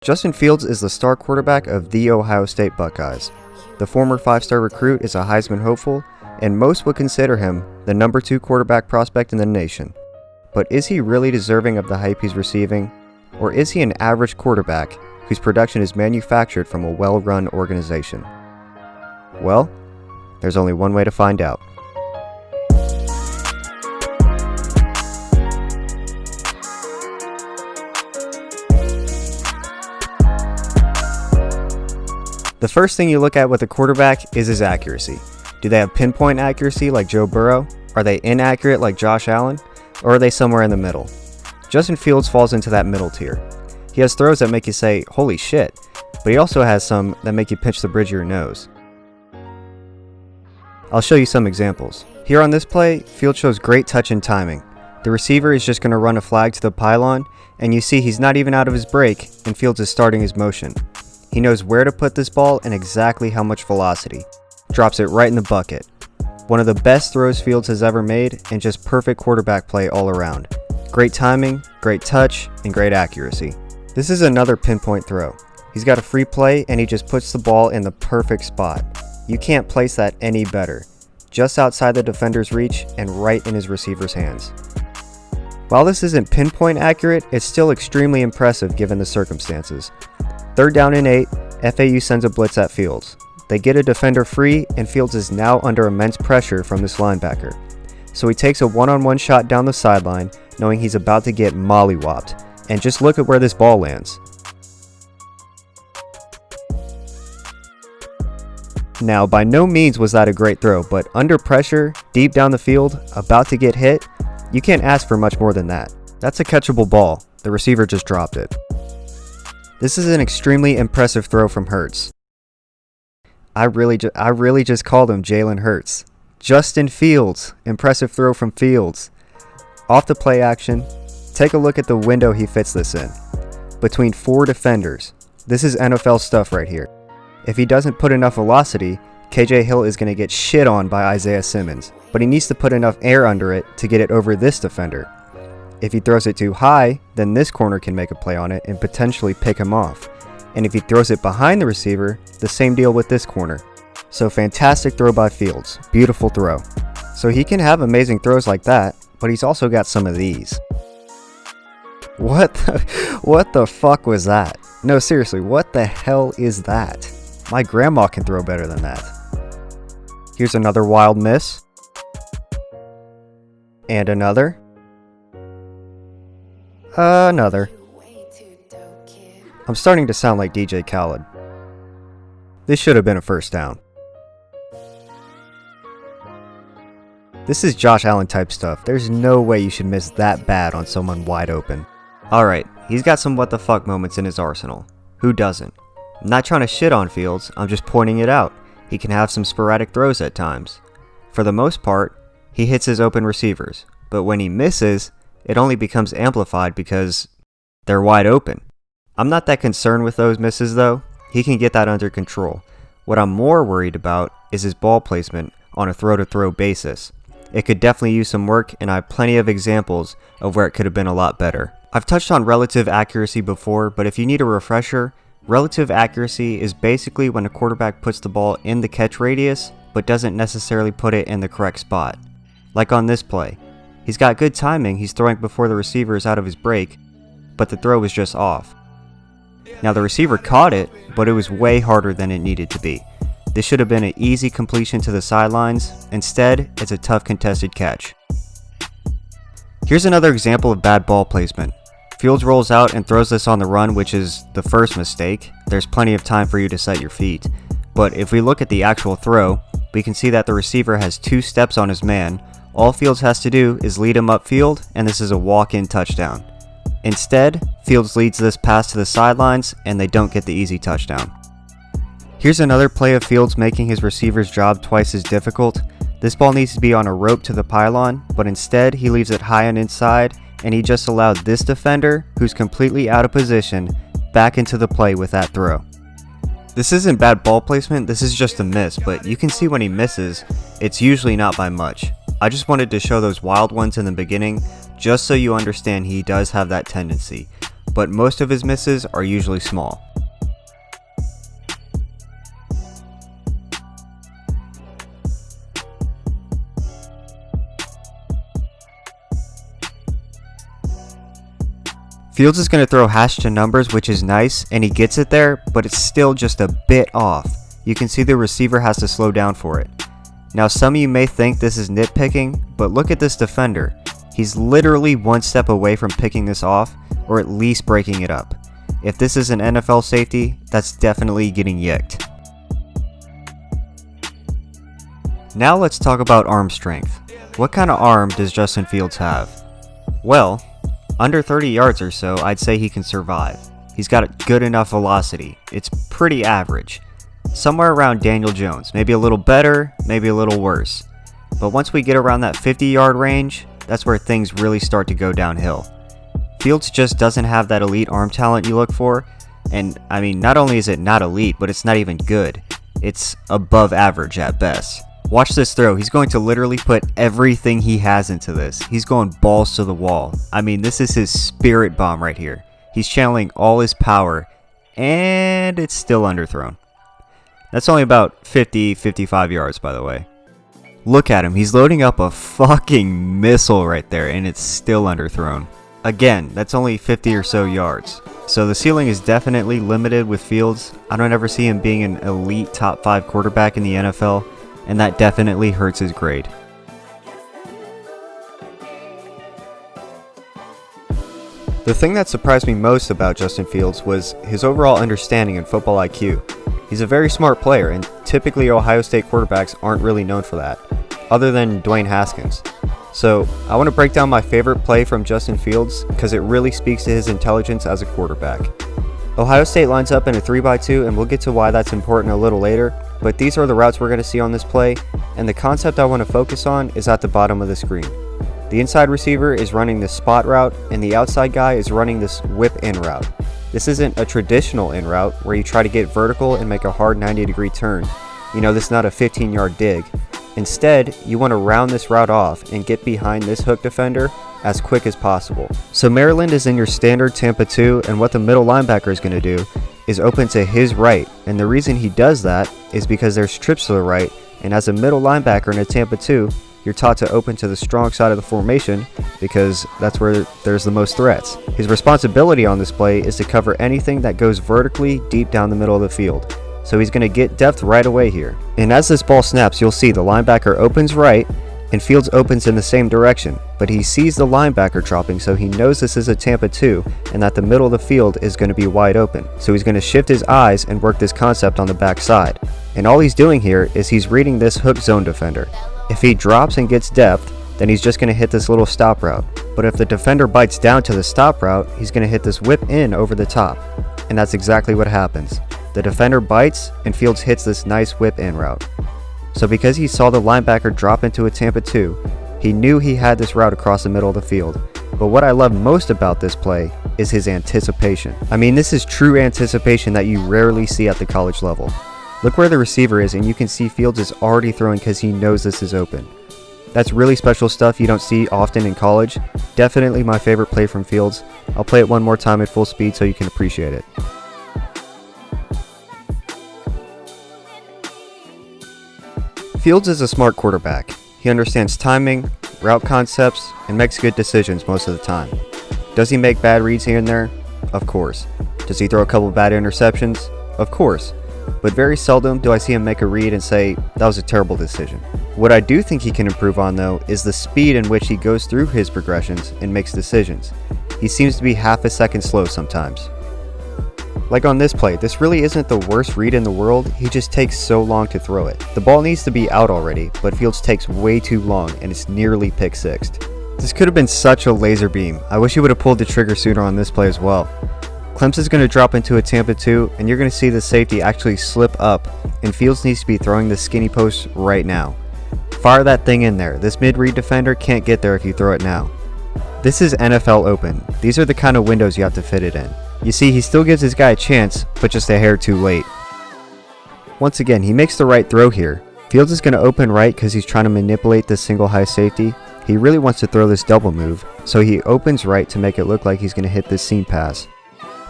Justin Fields is the star quarterback of the Ohio State Buckeyes. The former 5-star recruit is a Heisman hopeful, and most would consider him the number 2 quarterback prospect in the nation. But is he really deserving of the hype he's receiving? Or is he an average quarterback whose production is manufactured from a well-run organization? Well, there's only one way to find out. The first thing you look at with a quarterback is his accuracy. Do they have pinpoint accuracy like Joe Burrow? Are they inaccurate like Josh Allen? Or are they somewhere in the middle? Justin Fields falls into that middle tier. He has throws that make you say, holy shit, but he also has some that make you pinch the bridge of your nose. I'll show you some examples. Here on this play, Fields shows great touch and timing. The receiver is just going to run a flag to the pylon, and you see he's not even out of his break, and Fields is starting his motion. He knows where to put this ball and exactly how much velocity. Drops it right in the bucket. One of the best throws Fields has ever made, and just perfect quarterback play all around. Great timing, great touch, and great accuracy. This is another pinpoint throw. He's got a free play and he just puts the ball in the perfect spot. You can't place that any better. Just outside the defender's reach and right in his receiver's hands. While this isn't pinpoint accurate, it's still extremely impressive given the circumstances. 3rd down and 8, FAU sends a blitz at Fields. They get a defender free, and Fields is now under immense pressure from this linebacker. So he takes a one-on-one shot down the sideline, knowing he's about to get mollywopped. And just look at where this ball lands. Now, by no means was that a great throw, but under pressure, deep down the field, about to get hit, you can't ask for much more than that. That's a catchable ball. The receiver just dropped it. This is an extremely impressive throw from Hurts. I really just called him Jalen Hurts. Justin Fields. Impressive throw from Fields. Off the play action, take a look at the window he fits this in. Between 4 defenders. This is NFL stuff right here. If he doesn't put enough velocity, KJ Hill is going to get shit on by Isaiah Simmons, but he needs to put enough air under it to get it over this defender. If he throws it too high, then this corner can make a play on it and potentially pick him off. And if he throws it behind the receiver, the same deal with this corner. So fantastic throw by Fields. Beautiful throw. So he can have amazing throws like that, but he's also got some of these. What the fuck was that? No, seriously, what the hell is that? My grandma can throw better than that. Here's another wild miss. And another. Another. I'm starting to sound like DJ Khaled. This should have been a first down. This is Josh Allen type stuff. There's no way you should miss that bad on someone wide open. Alright, he's got some what the fuck moments in his arsenal. Who doesn't? I'm not trying to shit on Fields, I'm just pointing it out. He can have some sporadic throws at times. For the most part, he hits his open receivers, but when he misses, it only becomes amplified because they're wide open. I'm not that concerned with those misses though. He can get that under control. What I'm more worried about is his ball placement on a throw-to-throw basis. It could definitely use some work, and I have plenty of examples of where it could have been a lot better. I've touched on relative accuracy before, but if you need a refresher, relative accuracy is basically when a quarterback puts the ball in the catch radius, but doesn't necessarily put it in the correct spot. Like on this play. He's got good timing, he's throwing before the receiver is out of his break, but the throw was just off. Now the receiver caught it, but it was way harder than it needed to be. This should have been an easy completion to the sidelines. Instead, it's a tough contested catch. Here's another example of bad ball placement. Fields rolls out and throws this on the run, which is the first mistake. There's plenty of time for you to set your feet. But if we look at the actual throw, we can see that the receiver has 2 steps on his man. All Fields has to do is lead him upfield, and this is a walk-in touchdown. Instead, Fields leads this pass to the sidelines, and they don't get the easy touchdown. Here's another play of Fields making his receiver's job twice as difficult. This ball needs to be on a rope to the pylon, but instead he leaves it high and inside, and he just allowed this defender, who's completely out of position, back into the play with that throw. This isn't bad ball placement, this is just a miss, but you can see when he misses, it's usually not by much. I just wanted to show those wild ones in the beginning, just so you understand he does have that tendency. but most of his misses are usually small. Fields is going to throw hash to numbers, which is nice, and he gets it there, but it's still just a bit off. You can see the receiver has to slow down for it. Now some of you may think this is nitpicking, but look at this defender. He's literally one step away from picking this off, or at least breaking it up. If this is an NFL safety, that's definitely getting yicked. Now let's talk about arm strength. What kind of arm does Justin Fields have? Well, under 30 yards or so, I'd say he can survive. He's got a good enough velocity. It's pretty average. Somewhere around Daniel Jones. Maybe a little better, maybe a little worse. But once we get around that 50-yard range, that's where things really start to go downhill. Fields just doesn't have that elite arm talent you look for. And I mean, not only is it not elite, but it's not even good. It's above average at best. Watch this throw. He's going to literally put everything he has into this. He's going balls to the wall. I mean, this is his spirit bomb right here. He's channeling all his power, and it's still underthrown. That's only about 50-55 yards, by the way. Look at him. He's loading up a fucking missile right there, and it's still underthrown. Again, that's only 50 or so yards. So the ceiling is definitely limited with Fields. I don't ever see him being an elite top 5 quarterback in the NFL. And that definitely hurts his grade. The thing that surprised me most about Justin Fields was his overall understanding and football IQ. He's a very smart player, and typically Ohio State quarterbacks aren't really known for that, other than Dwayne Haskins. So I want to break down my favorite play from Justin Fields because it really speaks to his intelligence as a quarterback. Ohio State lines up in a 3x2, and we'll get to why that's important a little later, but these are the routes we're going to see on this play, and the concept I want to focus on is at the bottom of the screen. The inside receiver is running this spot route, and the outside guy is running this whip in route. This isn't a traditional in route where you try to get vertical and make a hard 90-degree turn. You know, this is not a 15-yard dig. Instead, you want to round this route off and get behind this hook defender as quick as possible. So Maryland is in your standard Tampa 2, and what the middle linebacker is going to do is open to his right, and the reason he does that is because there's trips to the right, and as a middle linebacker in a Tampa 2, you're taught to open to the strong side of the formation because that's where there's the most threats. His responsibility on this play is to cover anything that goes vertically deep down the middle of the field. So he's going to get depth right away here. And as this ball snaps, you'll see the linebacker opens right, and Fields opens in the same direction, but he sees the linebacker dropping, so he knows this is a Tampa 2 and that the middle of the field is going to be wide open. So he's going to shift his eyes and work this concept on the backside. And all he's doing here is he's reading this hook zone defender. If he drops and gets depth, then he's just going to hit this little stop route. But if the defender bites down to the stop route, he's going to hit this whip in over the top. And that's exactly what happens. The defender bites, and Fields hits this nice whip in route. So because he saw the linebacker drop into a Tampa 2, he knew he had this route across the middle of the field. But what I love most about this play is his anticipation. I mean, this is true anticipation that you rarely see at the college level. Look where the receiver is, and you can see Fields is already throwing because he knows this is open. That's really special stuff you don't see often in college. Definitely my favorite play from Fields. I'll play it one more time at full speed so you can appreciate it. Fields is a smart quarterback. He understands timing, route concepts, and makes good decisions most of the time. Does he make bad reads here and there? Of course. Does he throw a couple bad interceptions? Of course. But very seldom do I see him make a read and say, that was a terrible decision. What I do think he can improve on though is the speed in which he goes through his progressions and makes decisions. He seems to be half a second slow sometimes. Like on this play, this really isn't the worst read in the world, he just takes so long to throw it. The ball needs to be out already, but Fields takes way too long and it's nearly pick-sixed. This could have been such a laser beam. I wish he would have pulled the trigger sooner on this play as well. Clemson's going to drop into a Tampa 2, and you're going to see the safety actually slip up, and Fields needs to be throwing the skinny post right now. Fire that thing in there. This mid-read defender can't get there if you throw it now. This is NFL open. These are the kind of windows you have to fit it in. You see, he still gives his guy a chance, but just a hair too late. Once again, he makes the right throw here. Fields is going to open right because he's trying to manipulate this single high safety. He really wants to throw this double move, so he opens right to make it look like he's going to hit this seam pass.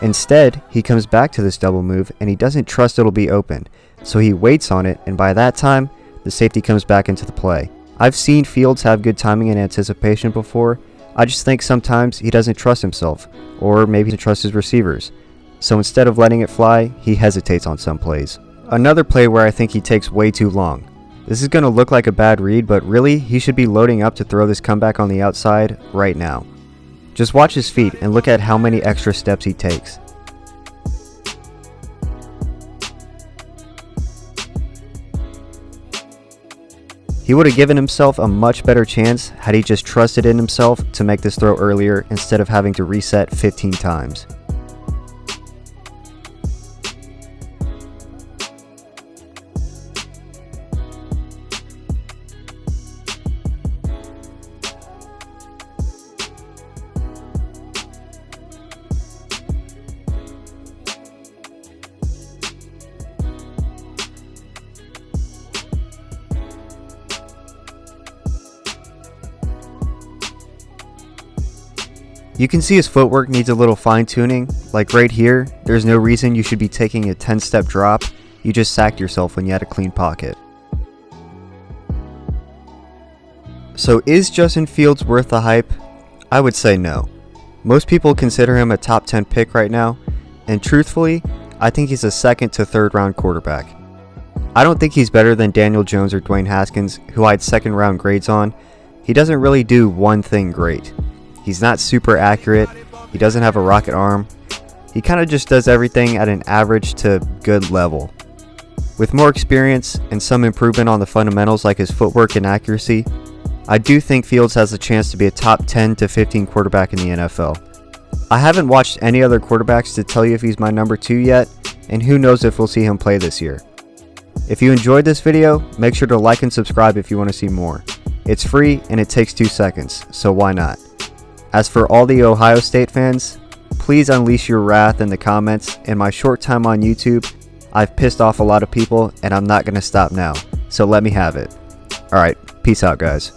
Instead, he comes back to this double move and he doesn't trust it'll be open, so he waits on it, and by that time, the safety comes back into the play. I've seen Fields have good timing and anticipation before. I just think sometimes he doesn't trust himself, or maybe he doesn't trust his receivers. So instead of letting it fly, he hesitates on some plays. Another play where I think he takes way too long. This is going to look like a bad read, but really, he should be loading up to throw this comeback on the outside right now. Just watch his feet and look at how many extra steps he takes. He would have given himself a much better chance had he just trusted in himself to make this throw earlier instead of having to reset 15 times. You can see his footwork needs a little fine tuning, like right here, there's no reason you should be taking a 10-step drop, you just sacked yourself when you had a clean pocket. So is Justin Fields worth the hype? I would say no. Most people consider him a top 10 pick right now, and truthfully, I think he's a second to third round quarterback. I don't think he's better than Daniel Jones or Dwayne Haskins, who I had second round grades on. He doesn't really do one thing great. He's not super accurate, he doesn't have a rocket arm, he kind of just does everything at an average to good level. With more experience and some improvement on the fundamentals like his footwork and accuracy, I do think Fields has a chance to be a top 10 to 15 quarterback in the NFL. I haven't watched any other quarterbacks to tell you if he's my number 2 yet, and who knows if we'll see him play this year. If you enjoyed this video, make sure to like and subscribe if you want to see more. It's free and it takes 2 seconds, so why not? As for all the Ohio State fans, please unleash your wrath in the comments. In my short time on YouTube, I've pissed off a lot of people and I'm not going to stop now, so let me have it. Alright, peace out guys.